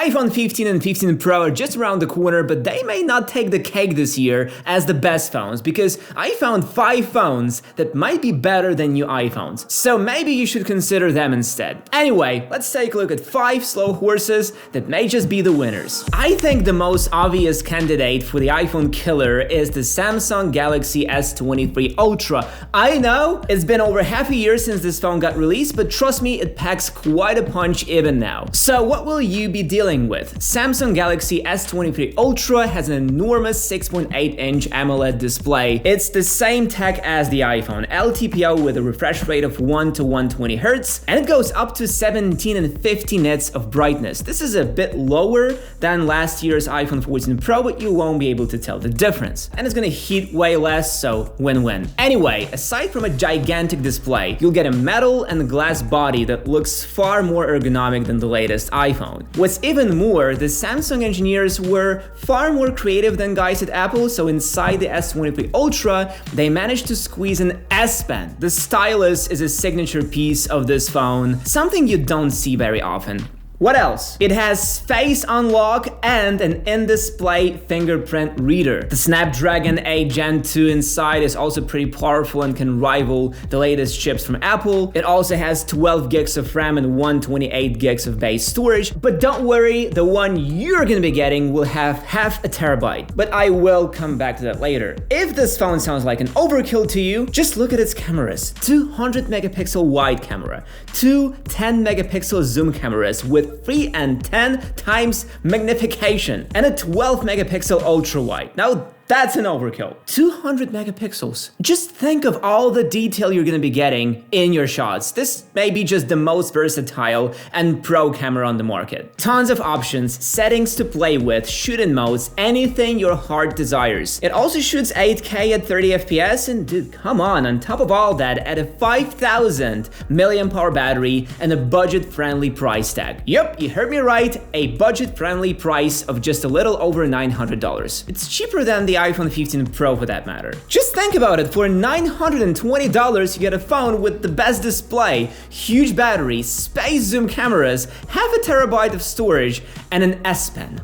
iPhone 15 and 15 Pro are just around the corner, but they may not take the cake this year as the best phones, because I found 5 phones that might be better than new iPhones, so maybe you should consider them instead. Anyway, let's take a look at 5 slow horses that may just be the winners. I think the most obvious candidate for the iPhone killer is the Samsung Galaxy S23 Ultra. I know it's been over half a year since this phone got released, but trust me, it packs quite a punch even now. So what will you be dealing with? Samsung Galaxy S23 Ultra has an enormous 6.8-inch AMOLED display. It's the same tech as the iPhone, LTPO with a refresh rate of 1 to 120 Hz, and it goes up to 17 and 50 nits of brightness. This is a bit lower than last year's iPhone 14 Pro, but you won't be able to tell the difference. And it's gonna heat way less, so win-win. Anyway, aside from a gigantic display, you'll get a metal and glass body that looks far more ergonomic than the latest iPhone. What's even more, the Samsung engineers were far more creative than guys at Apple, so inside the S23 Ultra, they managed to squeeze an S Pen. The stylus is a signature piece of this phone, something you don't see very often. What else? It has face unlock and an in-display fingerprint reader. The Snapdragon 8 Gen 2 inside is also pretty powerful and can rival the latest chips from Apple. It also has 12 gigs of RAM and 128 gigs of base storage, but don't worry, the one you're gonna be getting will have half a terabyte, but I will come back to that later. If this phone sounds like an overkill to you, just look at its cameras. 200 megapixel wide camera, 2 10 megapixel zoom cameras with 3 and 10 times magnification, and a 12 megapixel ultra wide. Now that's an overkill. 200 megapixels. Just think of all the detail you're gonna be getting in your shots. This may be just the most versatile and pro camera on the market. Tons of options, settings to play with, shooting modes, anything your heart desires. It also shoots 8K at 30 FPS, and dude, come on top of all that, at a 5,000 mAh battery and a budget-friendly price tag. Yep, you heard me right, a budget-friendly price of just a little over $900. It's cheaper than the iPhone 15 Pro for that matter. Just think about it, for $920 you get a phone with the best display, huge battery, space zoom cameras, half a terabyte of storage, and an S Pen.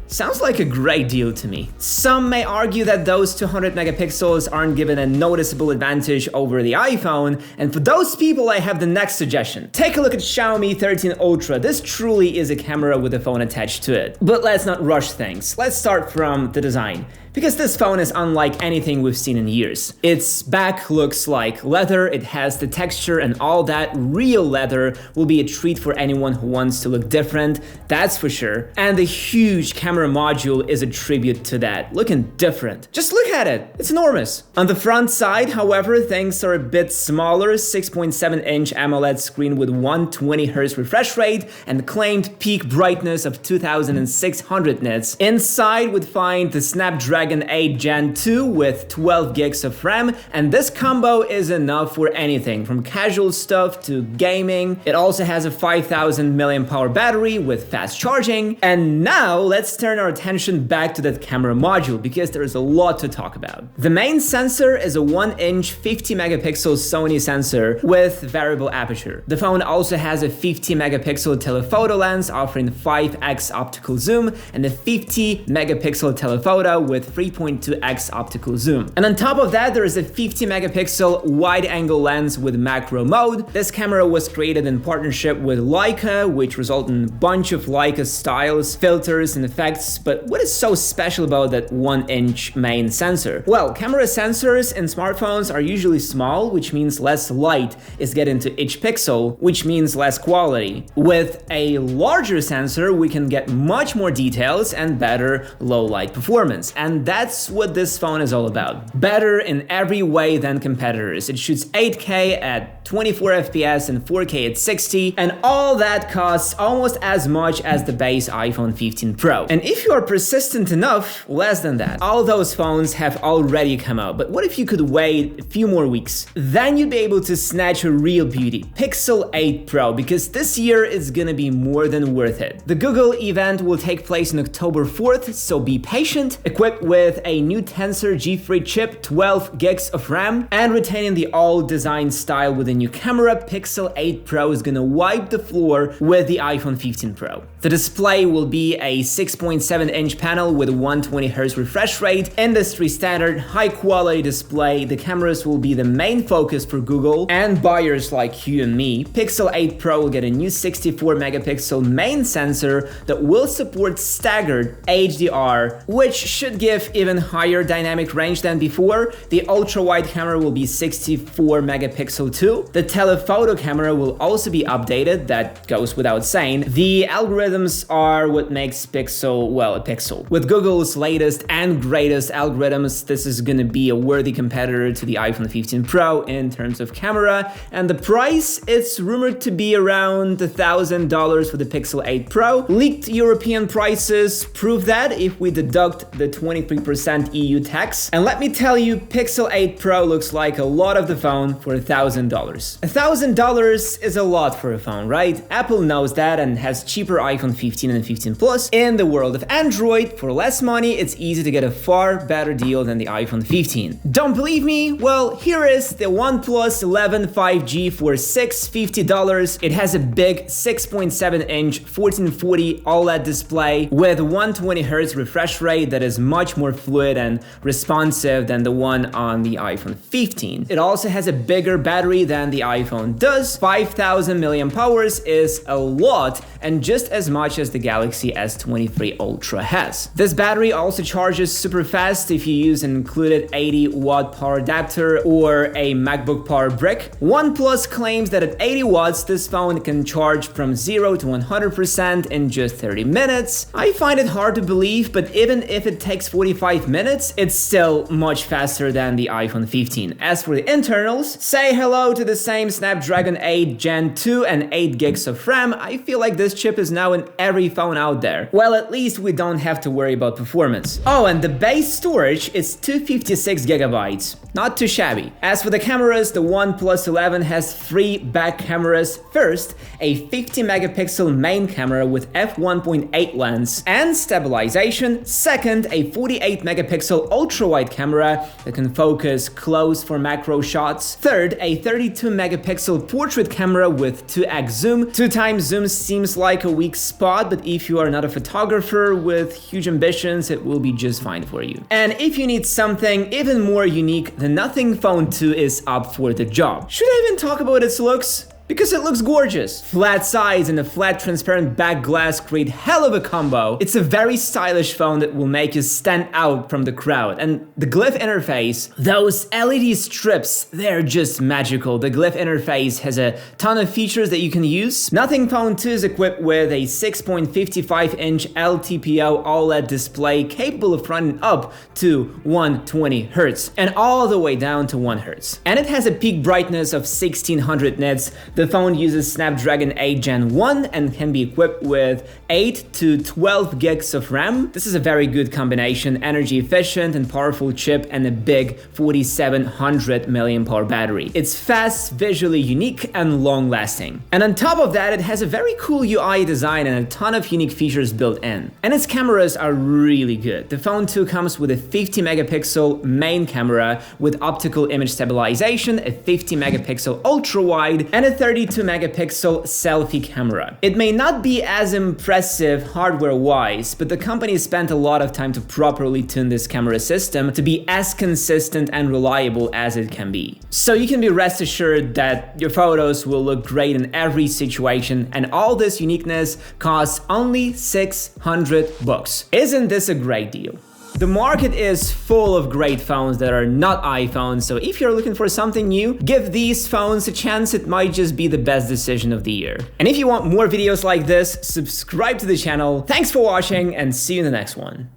Sounds like a great deal to me. Some may argue that those 200 megapixels aren't given a noticeable advantage over the iPhone, and for those people I have the next suggestion. Take a look at Xiaomi 13 Ultra. This truly is a camera with a phone attached to it. But let's not rush things. Let's start from the design, because this phone is unlike anything we've seen in years. Its back looks like leather, it has the texture and all that. Real leather will be a treat for anyone who wants to look different, that's for sure. And the huge camera module is a tribute to that, looking different. Just look at it, it's enormous. On the front side, however, things are a bit smaller. 6.7-inch AMOLED screen with 120 Hz refresh rate and claimed peak brightness of 2600 nits. Inside would find the Snapdragon 8 Gen 2 with 12 gigs of RAM, and this combo is enough for anything from casual stuff to gaming. It also has a 5,000 mAh battery with fast charging. And now let's turn our attention back to that camera module, because there is a lot to talk about. The main sensor is a 1-inch 50 megapixel Sony sensor with variable aperture. The phone also has a 50 megapixel telephoto lens offering 5x optical zoom and a 50 megapixel telephoto with 3.2x optical zoom. And on top of that, there is a 50 megapixel wide-angle lens with macro mode. This camera was created in partnership with Leica, which resulted in a bunch of Leica styles, filters, and effects. But what is so special about that 1-inch main sensor? Well, camera sensors in smartphones are usually small, which means less light is getting to each pixel, which means less quality. With a larger sensor, we can get much more details and better low light performance. And that's what this phone is all about. Better in every way than competitors. It shoots 8K at 24 FPS and 4K at 60, and all that costs almost as much as the base iPhone 15 Pro. And if you are persistent enough, less than that. All those phones have already come out, but what if you could wait a few more weeks? Then you'd be able to snatch a real beauty, Pixel 8 Pro, because this year is gonna be more than worth it. The Google event will take place on October 4th, so be patient. Equipped with a new Tensor G3 chip, 12 gigs of RAM, and retaining the old design style with a new camera, Pixel 8 Pro is gonna wipe the floor with the iPhone 15 Pro. The display will be a 6.7-inch panel with 120Hz refresh rate, industry standard, high-quality display. The cameras will be the main focus for Google and buyers like you and me. Pixel 8 Pro will get a new 64-megapixel main sensor that will support staggered HDR, which should give even higher dynamic range than before. The ultra-wide camera will be 64-megapixel too. The telephoto camera will also be updated, that goes without saying. The algorithms are what makes Pixel, well, a Pixel. With Google's latest and greatest algorithms, this is gonna be a worthy competitor to the iPhone 15 Pro in terms of camera, and the price, it's rumored to be around $1,000 for the Pixel 8 Pro. Leaked European prices prove that if we deduct the 23% EU tax. And let me tell you, Pixel 8 Pro looks like a lot of the phone for $1,000. $1,000 is a lot for a phone, right? Apple knows that and has cheaper iPhone 15 and 15 Plus. In the world of Android, for less money, it's easy to get a far better deal than the iPhone 15. Don't believe me? Well, here is the OnePlus 11 5G for $650. It has a big 6.7-inch 1440 OLED display with 120Hz refresh rate that is much more fluid and responsive than the one on the iPhone 15. It also has a bigger battery than the iPhone does. 5,000 mAh is a lot, and just as much as the Galaxy S23 Ultra has. This battery also charges super fast if you use an included 80-watt power adapter or a MacBook power brick. OnePlus claims that at 80 watts, this phone can charge from 0 to 100% in just 30 minutes. I find it hard to believe, but even if it takes 45 minutes, it's still much faster than the iPhone 15. As for the internals, say hello to the same Snapdragon 8 Gen 2 and 8 gigs of RAM. I feel like this chip is now in every phone out there. Well, at least we don't have to worry about performance. Oh, and the base storage is 256 gigabytes. Not too shabby. As for the cameras, the OnePlus 11 has 3 back cameras. First, a 50-megapixel main camera with f1.8 lens and stabilization. Second, a 48-megapixel ultra-wide camera that can focus close for macro shots. Third, a 32-megapixel portrait camera with 2x zoom. 2x zoom seems like a weak spot, but if you are not a photographer with huge ambitions, it will be just fine for you. And if you need something even more unique, the Nothing Phone 2 is up for the job. Should I even talk about its looks? Because it looks gorgeous. Flat sides and a flat transparent back glass create hell of a combo. It's a very stylish phone that will make you stand out from the crowd. And the glyph interface, those LED strips, they're just magical. The glyph interface has a ton of features that you can use. Nothing Phone 2 is equipped with a 6.55-inch LTPO OLED display capable of running up to 120 Hz and all the way down to 1 Hz. And it has a peak brightness of 1600 nits. The phone uses Snapdragon 8 Gen 1 and can be equipped with 8 to 12 gigs of RAM. This is a very good combination, energy efficient and powerful chip and a big 4700 mAh battery. It's fast, visually unique and long lasting. And on top of that, it has a very cool UI design and a ton of unique features built in. And its cameras are really good. The Phone 2 comes with a 50 megapixel main camera with optical image stabilization, a 50 megapixel ultra wide and a 32 megapixel selfie camera. It may not be as impressive hardware-wise, but the company spent a lot of time to properly tune this camera system to be as consistent and reliable as it can be. So you can be rest assured that your photos will look great in every situation, and all this uniqueness costs only $600. Isn't this a great deal? The market is full of great phones that are not iPhones, so if you're looking for something new, give these phones a chance. It might just be the best decision of the year. And if you want more videos like this, subscribe to the channel. Thanks for watching and see you in the next one.